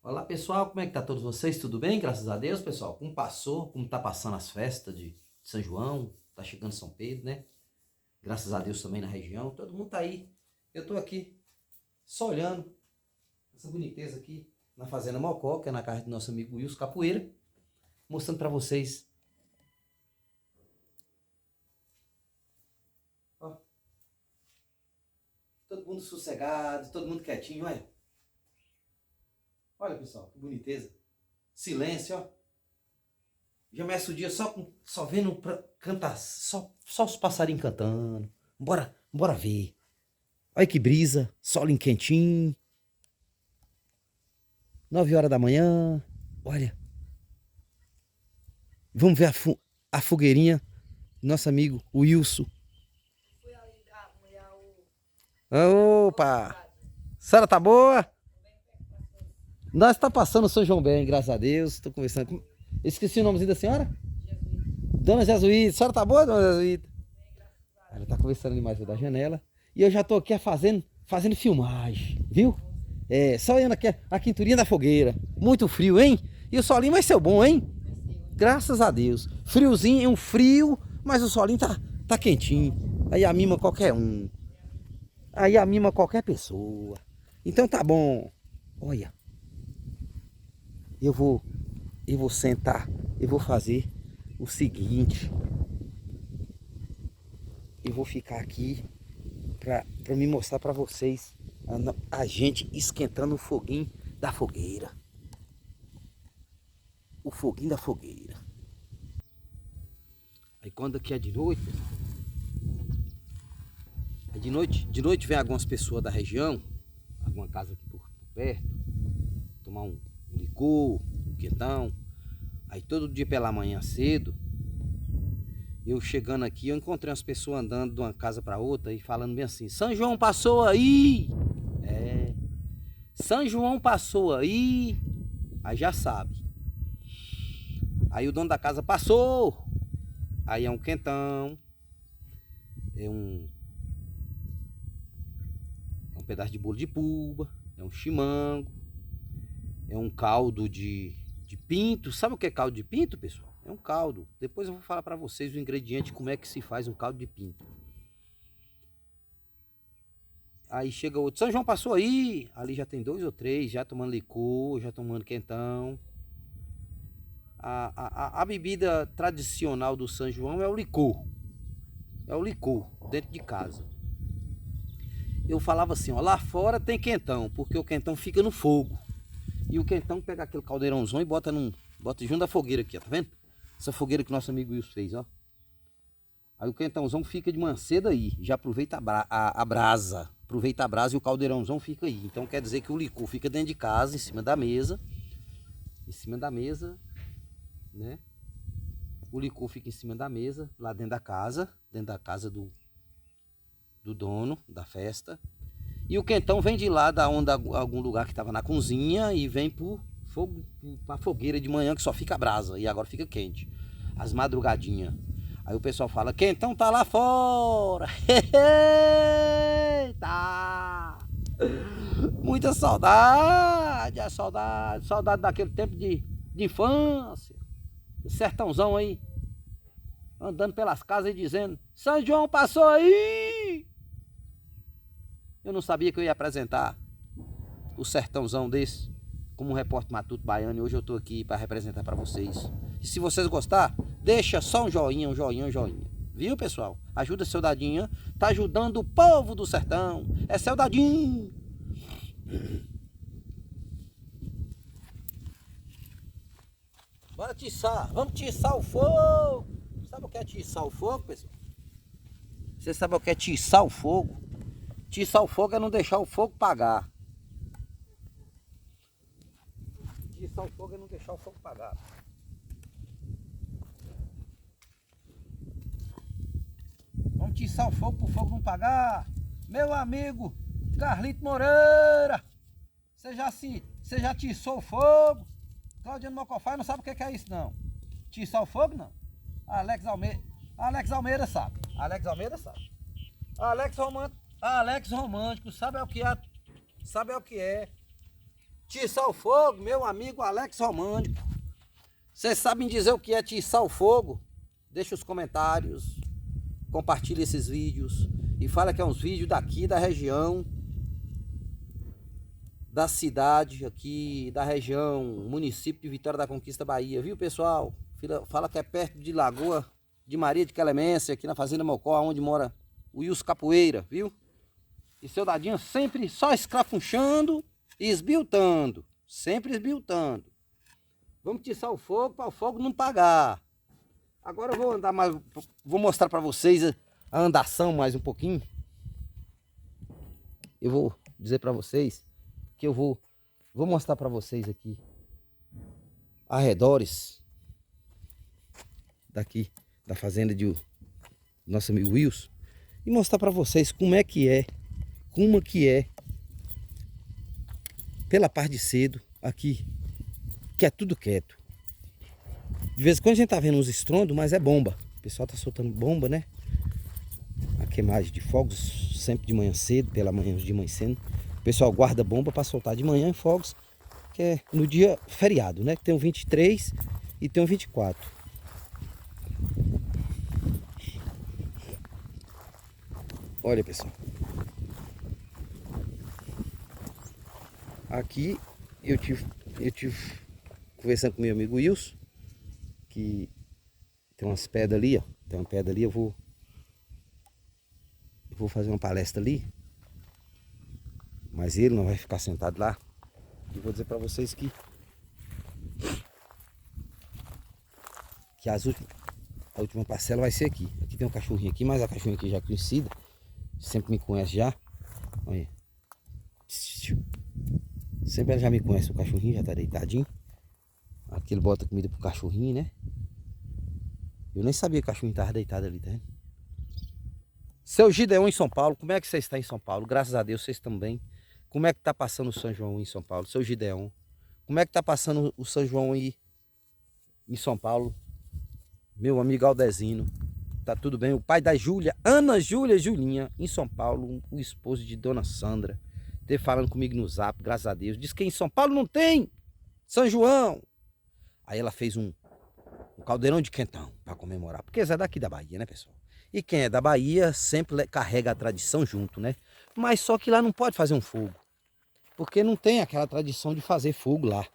Olá pessoal, como é que tá todos vocês? Tudo bem? Graças a Deus, pessoal. Como passou, como tá passando as festas de São João, tá chegando São Pedro, né? Graças a Deus também na região, todo mundo tá aí. Eu tô aqui só olhando essa boniteza aqui na Fazenda Mocó, que é na casa do nosso amigo Wilson Capoeira, mostrando pra vocês. Ó, todo mundo sossegado, todo mundo quietinho, olha. Olha pessoal, que boniteza. Silêncio, ó. Já começa o dia só vendo pra cantar, só os passarinhos cantando. Bora ver. Olha que brisa, solinho quentinho. 9 horas da manhã. Olha, vamos ver a fogueirinha do nosso amigo Wilson. Opa! A senhora tá boa? Nós tá passando o São João bem, graças a Deus. Tô conversando com... Esqueci o nomezinho da senhora? Dona Jesuíta. A senhora tá boa, Dona Jesuíta? Ela tá conversando ali mais da janela. E eu já tô aqui fazendo filmagem, viu? É, só olhando aqui a quinturinha da fogueira. Muito frio, hein? E o solinho vai ser bom, hein? Graças a Deus. Friozinho, é um frio, mas o solinho tá quentinho. Aí amima qualquer um. Aí amima qualquer pessoa. Então tá bom. Olha, eu vou, eu vou sentar, eu vou fazer o seguinte. Eu vou ficar aqui para me mostrar para vocês a gente esquentando o foguinho da fogueira. O foguinho da fogueira. Aí quando aqui é de noite, de noite vem algumas pessoas da região, alguma casa aqui por perto, tomar um licor, um quentão. Aí todo dia pela manhã cedo, eu chegando aqui, eu encontrei umas pessoas andando de uma casa para outra e falando bem assim: São João passou aí! É, São João passou aí! Aí já sabe. Aí o dono da casa passou! Aí é um quentão, é um pedaço de bolo de puba, é um chimango, é um caldo de pinto. Sabe o que é caldo de pinto, pessoal? É um caldo. Depois eu vou falar para vocês o ingrediente, como é que se faz um caldo de pinto. Aí chega outro, São João passou aí, ali já tem 2 ou 3, já tomando licor, já tomando quentão. A bebida tradicional do São João é o licor. É o licor, dentro de casa. Eu falava assim, ó, lá fora tem quentão, porque o quentão fica no fogo. E o quentão pega aquele caldeirãozão e bota junto da fogueira aqui, ó, tá vendo? Essa fogueira que nosso amigo Wilson fez, ó. Aí o quentãozão fica de manhã cedo aí, já aproveita a brasa. Aproveita a brasa e o caldeirãozão fica aí. Então quer dizer que o licor fica dentro de casa, em cima da mesa. Em cima da mesa, né? O licor fica em cima da mesa, lá dentro da casa do dono da festa. E o quentão vem de lá, da onde algum lugar que estava na cozinha, e vem pra fogueira de manhã, que só fica brasa, e agora fica quente. As madrugadinhas. Aí o pessoal fala, quentão tá lá fora. Eita! Muita saudade, saudade daquele tempo de infância. O sertãozão aí, andando pelas casas e dizendo, São João passou aí! Eu não sabia que eu ia apresentar o sertãozão desse como um repórter matuto baiano, e hoje eu tô aqui para representar para vocês. E se vocês gostar, deixa só um joinha, um joinha, um joinha. Viu, pessoal? Ajuda seu dadinho, tá ajudando o povo do sertão. É seu dadinho. Bora tiçar, vamos tiçar o fogo. Sabe o que é tiçar o fogo, pessoal? Você sabe o que é tiçar o fogo? Tiçar o fogo é não deixar o fogo apagar. Tiçar o fogo é não deixar o fogo apagar. Vamos tiçar o fogo para o fogo não apagar. Meu amigo Carlito Moreira, você já tiçou o fogo? Claudiano Mocofá não sabe o que é isso não. Tiçar o fogo não. Alex Almeida sabe. Alex Almeida sabe. Alex Romântico sabe o que é Tiçar o fogo, meu amigo Alex Romântico. Vocês sabem dizer o que é tiçar o fogo? Deixa os comentários, compartilhe esses vídeos e fala que é uns vídeos daqui da região, da cidade aqui, da região, município de Vitória da Conquista, Bahia, viu pessoal? Fala que é perto de Lagoa de Maria de Clemência, aqui na Fazenda Mocó, onde mora o Wilson Capoeira, viu? E seu Dadinho sempre só escrafunchando e esbiltando, sempre esbiltando. Vamos tiçar o fogo para o fogo não pagar. Agora eu vou andar mais, vou mostrar para vocês a andação mais um pouquinho. Eu vou dizer para vocês que eu vou mostrar para vocês aqui arredores daqui da fazenda de nosso amigo Wilson e mostrar para vocês como que é pela parte de cedo aqui, que é tudo quieto. De vez em quando a gente tá vendo uns estrondos, mas é bomba. O pessoal tá soltando bomba, né? A queimagem de fogos sempre de manhã cedo, pela manhã de manhã cedo. O pessoal guarda bomba para soltar de manhã em fogos, que é no dia feriado, né? Tem o 23 e tem o 24. Olha, pessoal. Aqui eu tive conversando com meu amigo Wilson, que tem umas pedras ali, ó. Tem uma pedra ali, eu vou fazer uma palestra ali. Mas ele não vai ficar sentado lá. E vou dizer para vocês que a última parcela vai ser aqui. Aqui tem um cachorrinho aqui, mas a cachorrinha aqui já é conhecida. Sempre me conhece já. Olha. Sempre ela já me conhece, o cachorrinho já tá deitadinho. Aqui ele bota comida pro cachorrinho, né? Eu nem sabia que o cachorrinho tava deitado ali, tá vendo? Seu Gideon em São Paulo, como é que você está em São Paulo? Graças a Deus vocês estão bem. Como é que tá passando o São João em São Paulo? Seu Gideon, como é que tá passando o São João aí em São Paulo? Meu amigo Aldezino, tá tudo bem? O pai da Júlia, Ana Júlia Julinha, em São Paulo, o esposo de Dona Sandra, esteve falando comigo no zap, graças a Deus. Diz que em São Paulo não tem São João. Aí ela fez um caldeirão de quentão para comemorar, porque é daqui da Bahia, né, pessoal? E quem é da Bahia sempre carrega a tradição junto, né? Mas só que lá não pode fazer um fogo, porque não tem aquela tradição de fazer fogo lá.